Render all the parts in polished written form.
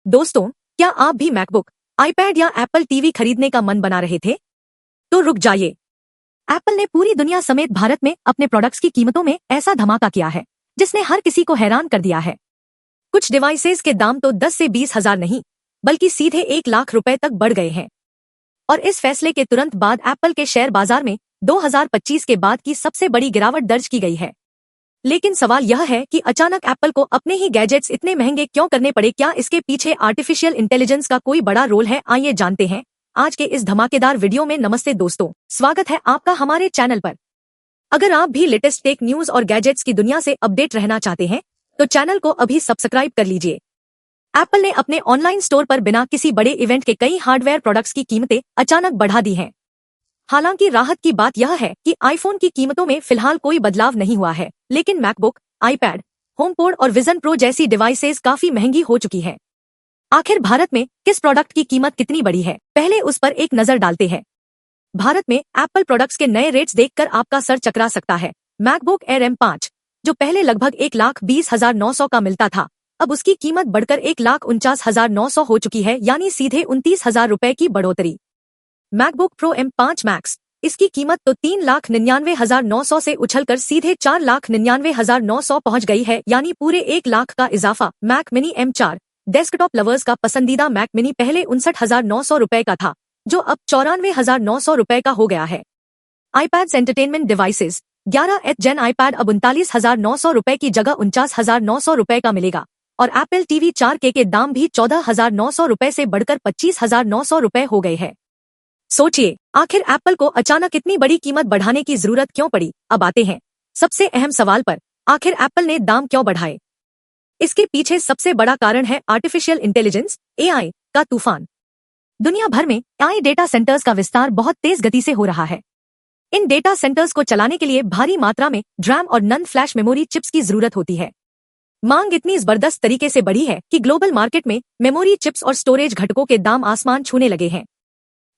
दोस्तों, क्या आप भी मैकबुक, आईपैड या एप्पल टीवी खरीदने का मन बना रहे थे? तो रुक जाइए। एप्पल ने पूरी दुनिया समेत भारत में अपने प्रोडक्ट्स की कीमतों में ऐसा धमाका किया है जिसने हर किसी को हैरान कर दिया है। कुछ डिवाइसेस के दाम तो 10 से 20 हजार नहीं, बल्कि सीधे 1 लाख रुपए तक बढ़ गए हैं। और इस फैसले के तुरंत बाद एप्पल के शेयर बाजार में 2025 के बाद की सबसे बड़ी गिरावट दर्ज की गई है। लेकिन सवाल यह है कि अचानक एप्पल को अपने ही गैजेट्स इतने महंगे क्यों करने पड़े? क्या इसके पीछे आर्टिफिशियल इंटेलिजेंस का कोई बड़ा रोल है? आइए जानते हैं आज के इस धमाकेदार वीडियो में। नमस्ते दोस्तों, स्वागत है आपका हमारे चैनल पर। अगर आप भी लेटेस्ट टेक न्यूज और गैजेट्स की दुनिया से अपडेट रहना चाहते हैं तो चैनल को अभी सब्सक्राइब कर लीजिए। एप्पल ने अपने ऑनलाइन स्टोर पर बिना किसी बड़े इवेंट के कई हार्डवेयर प्रोडक्ट्स की कीमतें अचानक बढ़ा दी हैं। हालांकि राहत की बात यह है कि आईफोन की कीमतों में फिलहाल कोई बदलाव नहीं हुआ है, लेकिन मैकबुक, आईपैड, होमपोड और विजन प्रो जैसी डिवाइसेस काफी महंगी हो चुकी है। आखिर भारत में किस प्रोडक्ट की कीमत कितनी बढ़ी है, पहले उस पर एक नजर डालते हैं। भारत में एप्पल प्रोडक्ट्स के नए रेट्स देखकर आपका सर चकरा सकता है। मैकबुक एयर M5, जो पहले लगभग 1,20,900 का मिलता था, अब उसकी कीमत बढ़कर 1,49,900 हो चुकी है, यानी सीधे 29,000 रुपए की बढ़ोतरी। मैकबुक प्रो M5 मैक्स, इसकी कीमत तो 3,99,900 से उछलकर सीधे 4,99,900 पहुंच गई है, यानी पूरे 1 लाख का इजाफा। Mac mini M4, desktop lovers का पसंदीदा मैक मिनी पहले 59,900 रुपए का था, जो अब 94,900 रुपए का हो गया है। आईपैड्स एंटरटेनमेंट डिवाइसेस, 11th जेन आईपैड अब 39,900 रुपए की जगह 49,900 रुपए का मिलेगा। और एप्पल टीवी 4K के दाम भी 14,900 रुपए से बढ़कर 25,900 रुपए हो गए हैं। सोचिए, आखिर एप्पल को अचानक इतनी बड़ी कीमत बढ़ाने की जरूरत क्यों पड़ी? अब आते हैं सबसे अहम सवाल पर, आखिर एप्पल ने दाम क्यों बढ़ाए? इसके पीछे सबसे बड़ा कारण है आर्टिफिशियल इंटेलिजेंस (AI) का तूफान। दुनिया भर में AI डेटा सेंटर्स का विस्तार बहुत तेज गति से हो रहा है। इन डेटा सेंटर्स को चलाने के लिए भारी मात्रा में रैम और नॉन फ्लैश मेमोरी चिप्स की जरूरत होती है। मांग इतनी जबरदस्त तरीके से बढ़ी है कि ग्लोबल मार्केट में मेमोरी चिप्स और स्टोरेज घटकों के दाम आसमान छूने लगे हैं।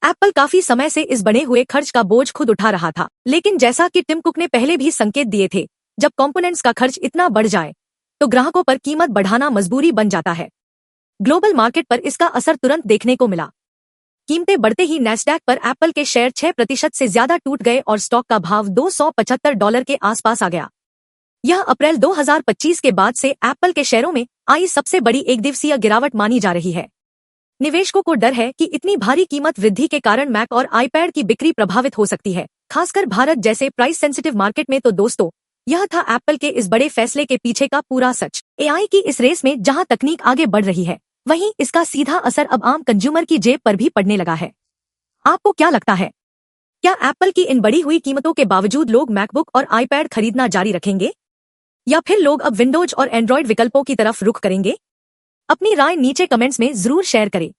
एप्पल काफी समय से इस बढ़े हुए खर्च का बोझ खुद उठा रहा था, लेकिन जैसा कि टिम कुक ने पहले भी संकेत दिए थे, जब कंपोनेंट्स का खर्च इतना बढ़ जाए तो ग्राहकों पर कीमत बढ़ाना मजबूरी बन जाता है। ग्लोबल मार्केट पर इसका असर तुरंत देखने को मिला। कीमतें बढ़ते ही नैस्डैक पर एप्पल के शेयर 6% से ज्यादा टूट गए और स्टॉक का भाव $275 के आसपास आ गया। यह अप्रैल 2025 के बाद से एप्पल के शेयरों में आई सबसे बड़ी एकदिवसीय गिरावट मानी जा रही है। निवेशकों को डर है कि इतनी भारी कीमत वृद्धि के कारण मैक और आईपैड की बिक्री प्रभावित हो सकती है, खासकर भारत जैसे प्राइस सेंसिटिव मार्केट में। तो दोस्तों, यह था एप्पल के इस बड़े फैसले के पीछे का पूरा सच। AI की इस रेस में जहां तकनीक आगे बढ़ रही है, वहीं इसका सीधा असर अब आम कंज्यूमर की जेब पर भी पड़ने लगा है। आपको क्या लगता है? क्या एप्पल की इन बढ़ी हुई कीमतों के बावजूद लोग मैकबुक और आईपैड खरीदना जारी रखेंगे, या फिर लोग अब विंडोज और एंड्रॉयड विकल्पों की तरफ रुख करेंगे? अपनी राय नीचे कमेंट्स में जरूर शेयर करें।